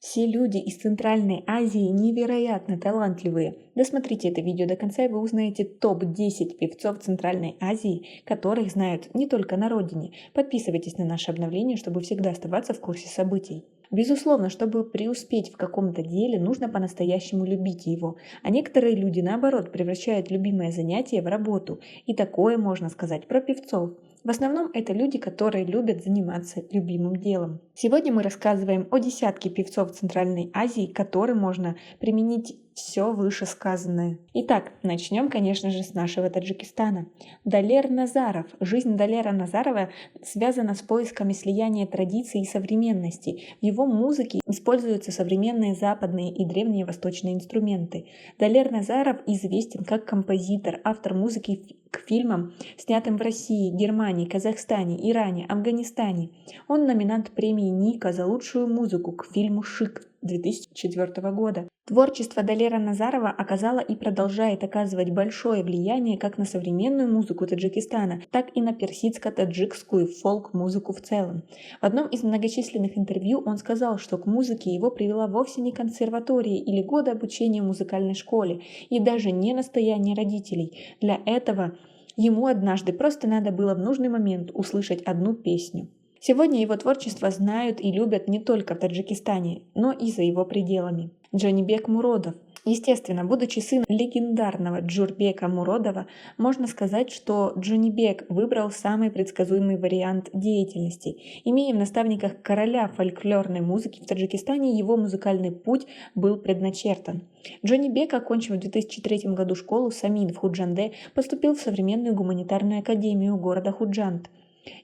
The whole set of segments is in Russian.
Все люди из Центральной Азии невероятно талантливые. Досмотрите это видео до конца, и вы узнаете топ-10 певцов Центральной Азии, которых знают не только на родине. Подписывайтесь на наше обновление, чтобы всегда оставаться в курсе событий. Безусловно, чтобы преуспеть в каком-то деле, нужно по-настоящему любить его. А некоторые люди, наоборот, превращают любимое занятие в работу. И такое можно сказать про певцов. В основном это люди, которые любят заниматься любимым делом. Сегодня мы рассказываем о десятке певцов Центральной Азии, которым можно применить все вышесказанное. Итак, начнем, конечно же, с нашего Таджикистана. Далер Назаров. Жизнь Далера Назарова связана с поисками слияния традиций и современности. В его музыке используются современные западные и древние восточные инструменты. Далер Назаров известен как композитор, автор музыки к фильмам, снятым в России, Германии, Казахстане, Иране, Афганистане. Он номинант премии Ника за лучшую музыку к фильму «Шик» 2004 года. Творчество Далера Назарова оказало и продолжает оказывать большое влияние как на современную музыку Таджикистана, так и на персидско-таджикскую фолк-музыку в целом. В одном из многочисленных интервью он сказал, что к музыке его привела вовсе не консерватория или годы обучения в музыкальной школе, и даже не настояние родителей. Для этого ему однажды просто надо было в нужный момент услышать одну песню. Сегодня его творчество знают и любят не только в Таджикистане, но и за его пределами. Джонибек Муродов. Естественно, будучи сыном легендарного Джурбека Муродова, можно сказать, что Джонибек выбрал самый предсказуемый вариант деятельности. Имея в наставниках короля фольклорной музыки в Таджикистане, его музыкальный путь был предначертан. Джонибек, окончив в 2003 году школу Самин в Худжанде, поступил в современную гуманитарную академию города Худжанд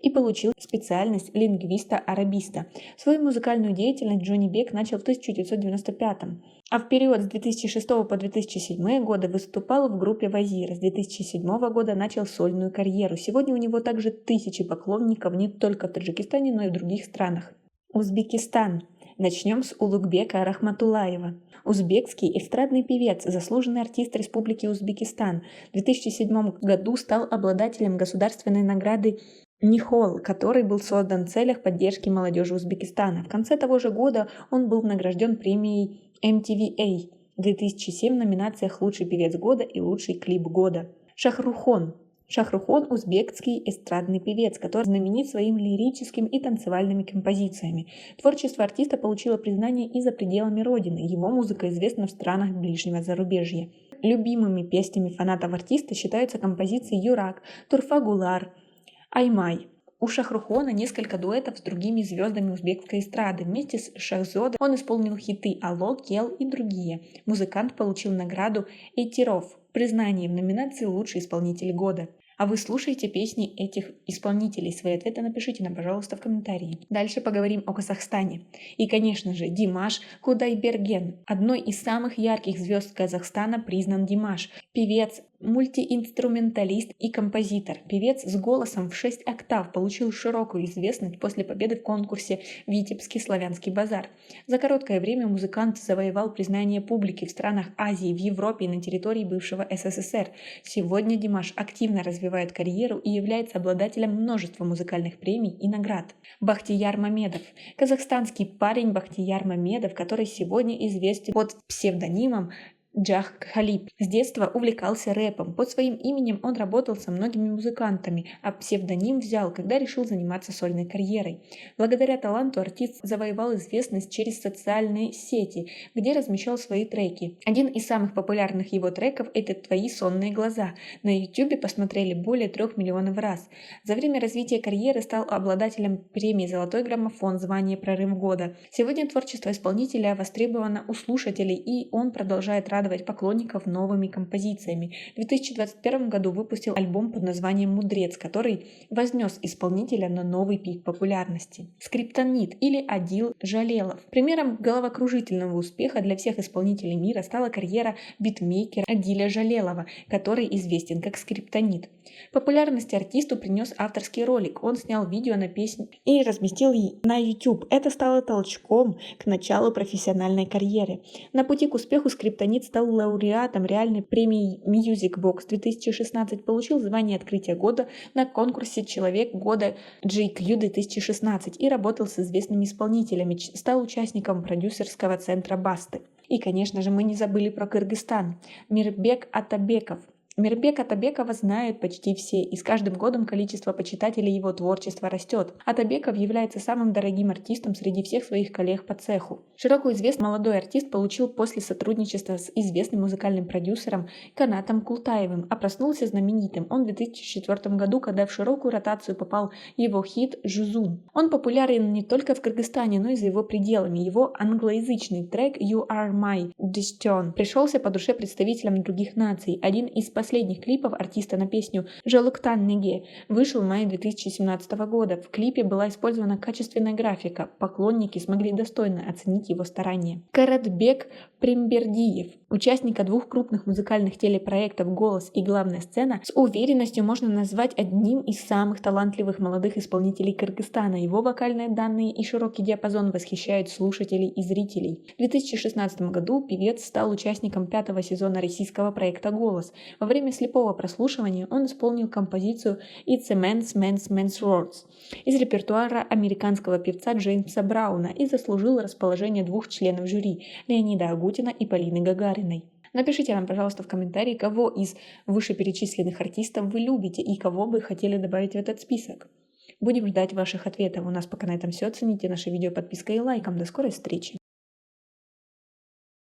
и получил специальность лингвиста-арабиста. Свою музыкальную деятельность Джонибек начал в 1995, а в период с 2006 по 2007 годы выступал в группе Вазир. С 2007 года начал сольную карьеру. Сегодня у него также тысячи поклонников не только в Таджикистане, но и в других странах. Узбекистан. Начнем с Улугбека Рахматуллаева. Узбекский эстрадный певец, заслуженный артист Республики Узбекистан. В 2007 году стал обладателем государственной награды Нихол, который был создан в целях поддержки молодежи Узбекистана. В конце того же года он был награжден премией MTVA в 2007 номинациях «Лучший певец года» и «Лучший клип года». Шахрухон. Шахрухон – узбекский эстрадный певец, который знаменит своими лирическими и танцевальными композициями. Творчество артиста получило признание и за пределами родины. Его музыка известна в странах ближнего зарубежья. Любимыми песнями фанатов артиста считаются композиции «Юрак», «Турфагулар», «Аймай». У Шахрухона несколько дуэтов с другими звездами узбекской эстрады. Вместе с Шахзодой он исполнил хиты «Алло», «Кел» и другие. Музыкант получил награду «Эйтиров» признание в номинации «Лучший исполнитель года». А вы слушаете песни этих исполнителей? Свои ответы напишите нам, пожалуйста, в комментарии. Дальше поговорим о Казахстане. И, конечно же, Димаш Кудайберген. Одной из самых ярких звезд Казахстана признан Димаш. Певец, мультиинструменталист и композитор. Певец с голосом в 6 октав получил широкую известность после победы в конкурсе «Витебский славянский базар». За короткое время музыкант завоевал признание публики в странах Азии, в Европе и на территории бывшего СССР. Сегодня Димаш активно развивает карьеру и является обладателем множества музыкальных премий и наград. Бахтияр Мамедов. Казахстанский парень Бахтияр Мамедов, который сегодня известен под псевдонимом Джах Халиб. С детства увлекался рэпом. Под своим именем он работал со многими музыкантами, а псевдоним взял, когда решил заниматься сольной карьерой. Благодаря таланту артист завоевал известность через социальные сети, где размещал свои треки. Один из самых популярных его треков – это «Твои сонные глаза». На YouTube посмотрели более 3 миллионов раз. За время развития карьеры стал обладателем премии «Золотой граммофон», звание «Прорыв года». Сегодня творчество исполнителя востребовано у слушателей, и он продолжает радовать поклонников новыми композициями. В 2021 году выпустил альбом под названием «Мудрец», который вознес исполнителя на новый пик популярности. Скриптонит или Адил Жалелов. Примером головокружительного успеха для всех исполнителей мира стала карьера битмейкера Адиля Жалелова, который известен как Скриптонит. Популярность артисту принес авторский ролик. Он снял видео на песню и разместил ее на YouTube. Это стало толчком к началу профессиональной карьеры. На пути к успеху Скриптонит стал лауреатом реальной премии Music Box 2016, получил звание открытия года на конкурсе «Человек года GQ 2016» и работал с известными исполнителями, стал участником продюсерского центра «Басты». И, конечно же, мы не забыли про Кыргызстан. Мирбек Атабеков. Мирбека Атабекова знают почти все, и с каждым годом количество почитателей его творчества растет. Атабеков является самым дорогим артистом среди всех своих коллег по цеху. Широко известный молодой артист получил после сотрудничества с известным музыкальным продюсером Канатом Култаевым, а проснулся знаменитым он в 2004 году, когда в широкую ротацию попал его хит «Жузун». Он популярен не только в Кыргызстане, но и за его пределами. Его англоязычный трек «You Are My Destiny» пришелся по душе представителям других наций. Один из последних клипов артиста на песню «Жалуктан Неге» вышел в мае 2017 года. В клипе была использована качественная графика. Поклонники смогли достойно оценить его старания. Каратбек Примбердиев, участника двух крупных музыкальных телепроектов «Голос» и «Главная сцена», с уверенностью можно назвать одним из самых талантливых молодых исполнителей Кыргызстана. Его вокальные данные и широкий диапазон восхищают слушателей и зрителей. В 2016 году певец стал участником 5-го сезона российского проекта «Голос». Во время слепого прослушивания он исполнил композицию «It's a Man's Words» из репертуара американского певца Джеймса Брауна и заслужил расположение двух членов жюри – Леонида Агутина и Полины Гагариной. Напишите нам, пожалуйста, в комментарии, кого из вышеперечисленных артистов вы любите и кого бы хотели добавить в этот список. Будем ждать ваших ответов. У нас пока на этом все. Цените наше видео подпиской и лайком. До скорой встречи!